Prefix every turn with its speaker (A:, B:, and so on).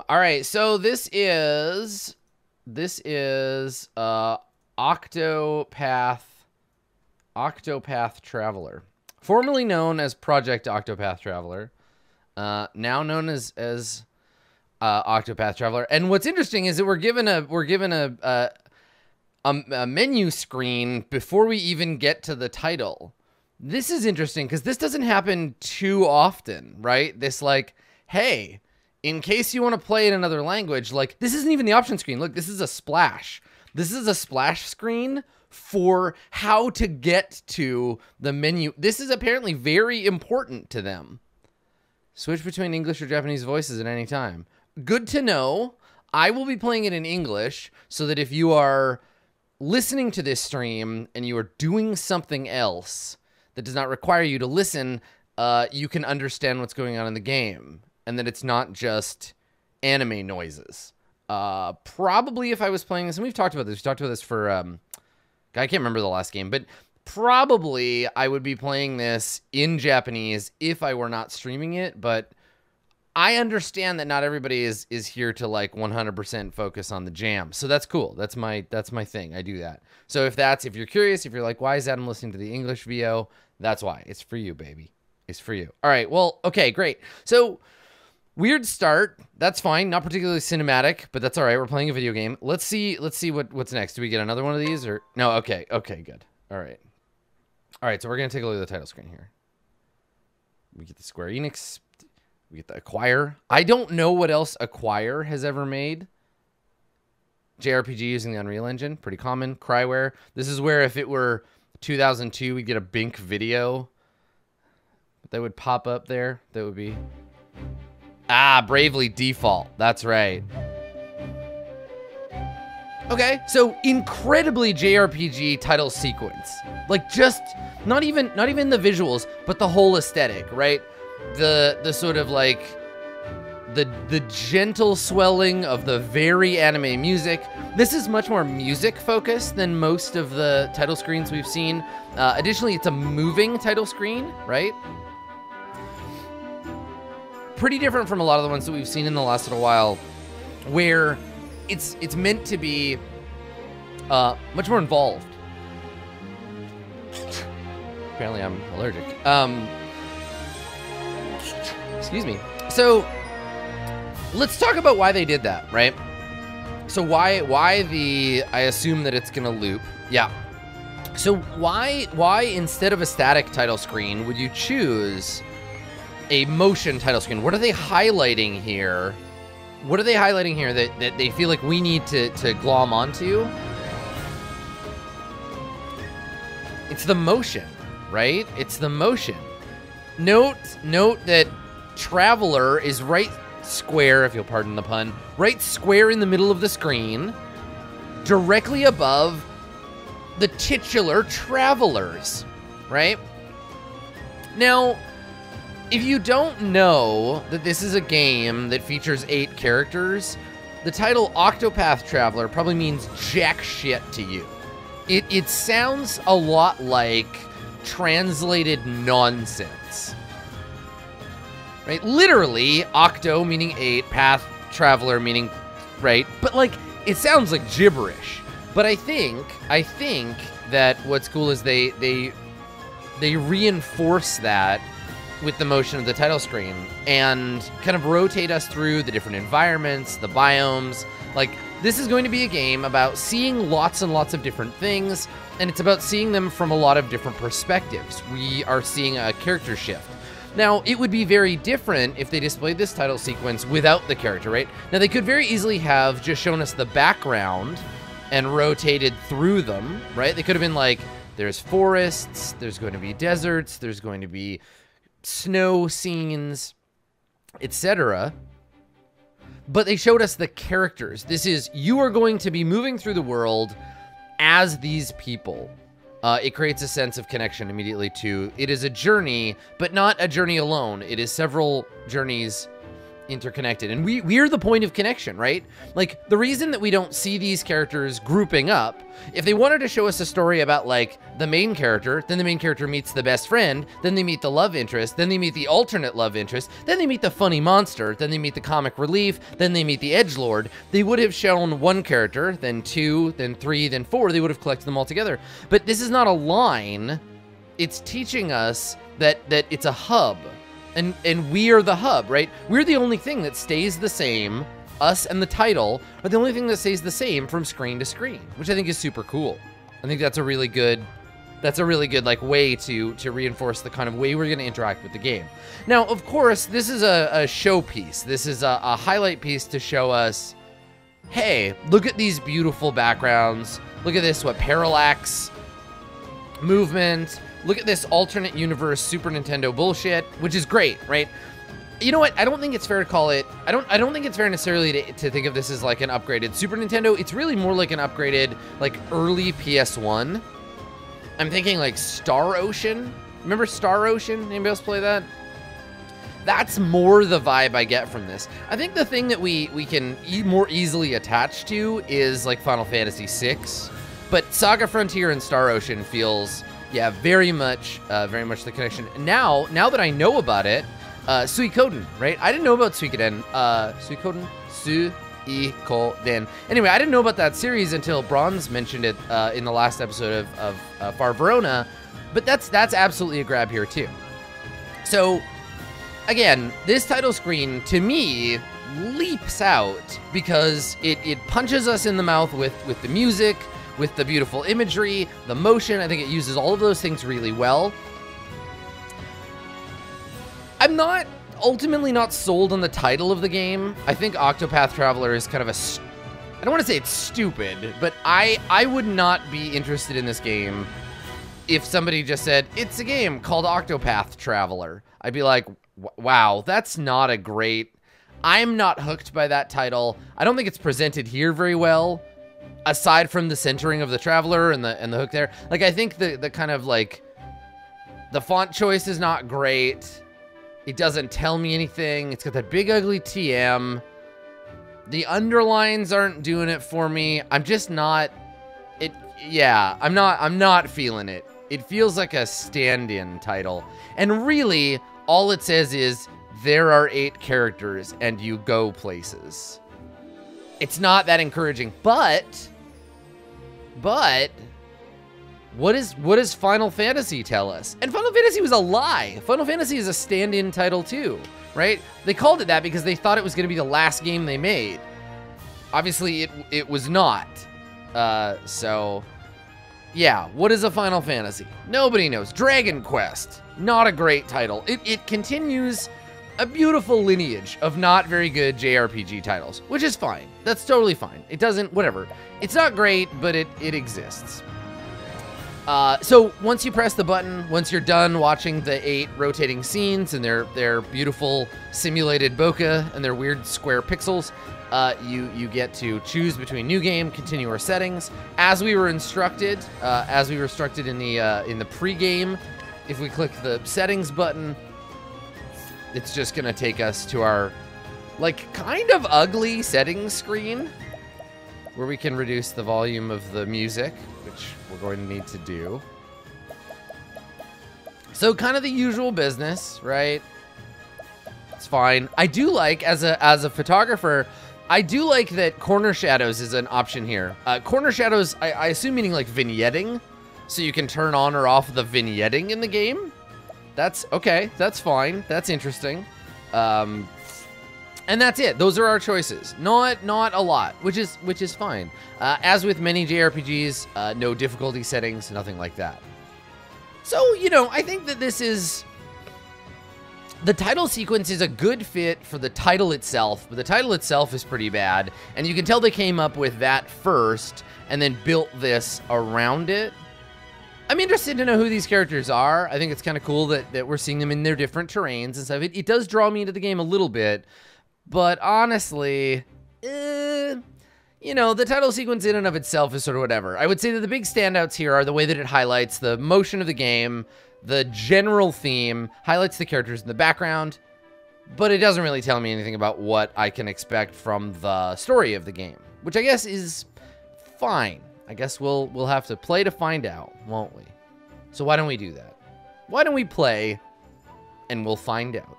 A: All right, so this is Octopath Traveler, formerly known as Project Octopath Traveler, now known as Octopath Traveler. And what's interesting is that we're given a menu screen before we even get to the title. This is interesting because this doesn't happen too often, right? This like, hey, in case you want to play in another language, like this isn't even the option screen. Look, this is a splash. This is a splash screen for how to get to the menu. This is apparently very important to them. Switch between English or Japanese voices at any time. Good to know. I will be playing it in English so that if you are listening to this stream and you are doing something else that does not require you to listen, you can understand what's going on in the game. And that it's not just anime noises. Probably if I was playing this, and we've talked about this for, I can't remember the last game, but probably I would be playing this in Japanese if I were not streaming it, but I understand that not everybody is here to like 100% focus on the jam. So that's cool. That's my thing. I do that. So if you're curious, if you're like, why is Adam listening to the English VO? That's why. It's for you, baby. It's for you. All right. Well, okay, great. So weird start. That's fine. Not particularly cinematic, but that's all right. We're playing a video game. Let's see what's next. Do we get another one of these or no? Okay. Okay, good. All right. All right. So we're going to take a look at the title screen here. We get the Square Enix. We get the Acquire. I don't know what else Acquire has ever made. JRPG using the Unreal Engine. Pretty common. Cryware. This is where if it were 2002, we'd get a Bink video that would pop up there. That would be... Bravely Default. That's right. Okay, so incredibly JRPG title sequence. Like just not even the visuals, but the whole aesthetic, right? The sort of like the gentle swelling of the very anime music. This is much more music focused than most of the title screens we've seen. Additionally, it's a moving title screen, right? Pretty different from a lot of the ones that we've seen in the last little while, where it's meant to be much more involved. Apparently I'm allergic. Excuse me. So let's talk about why they did that, right? So why I assume that it's gonna loop. Yeah. So why instead of a static title screen would you choose a motion title screen? What are they highlighting here? What are they highlighting here that they feel like we need to glom onto? It's the motion, right? It's the motion. Note that Traveler is right square, if you'll pardon the pun, right square in the middle of the screen, directly above the titular Travelers, right? Now, if you don't know that this is a game that features 8 characters, the title Octopath Traveler probably means jack shit to you. It sounds a lot like translated nonsense. Right? Literally, octo meaning 8, path, traveler meaning, right? But like, it sounds like gibberish. But I think that what's cool is they reinforce that with the motion of the title screen and kind of rotate us through the different environments, the biomes. Like, this is going to be a game about seeing lots and lots of different things, and it's about seeing them from a lot of different perspectives. We are seeing a character shift. Now, it would be very different if they displayed this title sequence without the character, right? Now, they could very easily have just shown us the background and rotated through them, right? They could have been like, there's forests, there's going to be deserts, there's going to be snow scenes, etc. But they showed us the characters. This is, you are going to be moving through the world as these people. It creates a sense of connection immediately to, it is a journey, but not a journey alone. It is several journeys interconnected, and we're the point of connection, right? Like, the reason that we don't see these characters grouping up, if they wanted to show us a story about, like, the main character, then the main character meets the best friend, then they meet the love interest, then they meet the alternate love interest, then they meet the funny monster, then they meet the comic relief, then they meet the edgelord. They would have shown one character, then two, then three, then four. They would have collected them all together. But this is not a line. It's teaching us that it's a hub. And we are the hub, right? We're the only thing that stays the same. Us and the title are the only thing that stays the same from screen to screen, which I think is super cool. I think that's a really good like way to reinforce the kind of way we're going to interact with the game. Now, of course, this is a showpiece. This is a highlight piece to show us, hey, look at these beautiful backgrounds. Look at this, parallax movement. Look at this alternate universe Super Nintendo bullshit, which is great, right? You know what? I don't think it's fair to call it... I don't think it's fair necessarily to think of this as like an upgraded Super Nintendo. It's really more like an upgraded, like, early PS1. I'm thinking like Star Ocean. Remember Star Ocean? Anybody else play that? That's more the vibe I get from this. I think the thing that we can more easily attach to is like Final Fantasy VI. But Saga Frontier and Star Ocean feels... yeah, very much the connection. Now that I know about it, Suikoden, right? I didn't know about Suikoden. Suikoden. Anyway, I didn't know about that series until Bronze mentioned it in the last episode of Far Verona. But that's absolutely a grab here too. So, again, this title screen to me leaps out because it punches us in the mouth with the music, with the beautiful imagery, the motion. I think it uses all of those things really well. I'm ultimately not sold on the title of the game. I think Octopath Traveler is kind of I don't want to say it's stupid, but I would not be interested in this game if somebody just said, it's a game called Octopath Traveler. I'd be like, wow, that's not a great... I'm not hooked by that title. I don't think it's presented here very well. Aside from the centering of the traveler and the hook there, like, I think the kind of like the font choice is not great. It doesn't tell me anything. It's got that big ugly TM. The underlines aren't doing it for me. I'm just not I'm not feeling it. It feels like a stand-in title. And really all it says is there are 8 characters and you go places. It's not that encouraging, but what does Final Fantasy tell us? And Final Fantasy was a lie. Final Fantasy is a stand-in title too, right? They called it that because they thought it was going to be the last game they made. Obviously, it was not. So, yeah, what is a Final Fantasy? Nobody knows. Dragon Quest, not a great title. It continues a beautiful lineage of not very good JRPG titles, which is fine. That's totally fine. It doesn't, whatever. It's not great, but it exists. So once you press the button, once you're done watching the 8 rotating scenes and their beautiful simulated bokeh and their weird square pixels, you get to choose between new game, continue our settings. As we were instructed in the pre-game, if we click the settings button, it's just gonna take us to our, like, kind of ugly settings screen where we can reduce the volume of the music, which we're going to need to do. So kind of the usual business, right? It's fine. I do like, as a photographer, I do like that corner shadows is an option here. Corner shadows, I assume meaning like vignetting, so you can turn on or off the vignetting in the game. That's okay. That's fine. That's interesting. And that's it. Those are our choices. Not a lot, which is fine. As with many JRPGs, no difficulty settings, nothing like that. So, you know, I think that this is... The title sequence is a good fit for the title itself, but the title itself is pretty bad. And you can tell they came up with that first and then built this around it. I'm interested to know who these characters are. I think it's kind of cool that we're seeing them in their different terrains and stuff. It does draw me into the game a little bit, but honestly, you know, the title sequence in and of itself is sort of whatever. I would say that the big standouts here are the way that it highlights the motion of the game, the general theme, highlights the characters in the background. but it doesn't really tell me anything about what I can expect from the story of the game, which I guess is fine. I guess we'll have to play to find out, won't we? So why don't we do that? Why don't we play and we'll find out?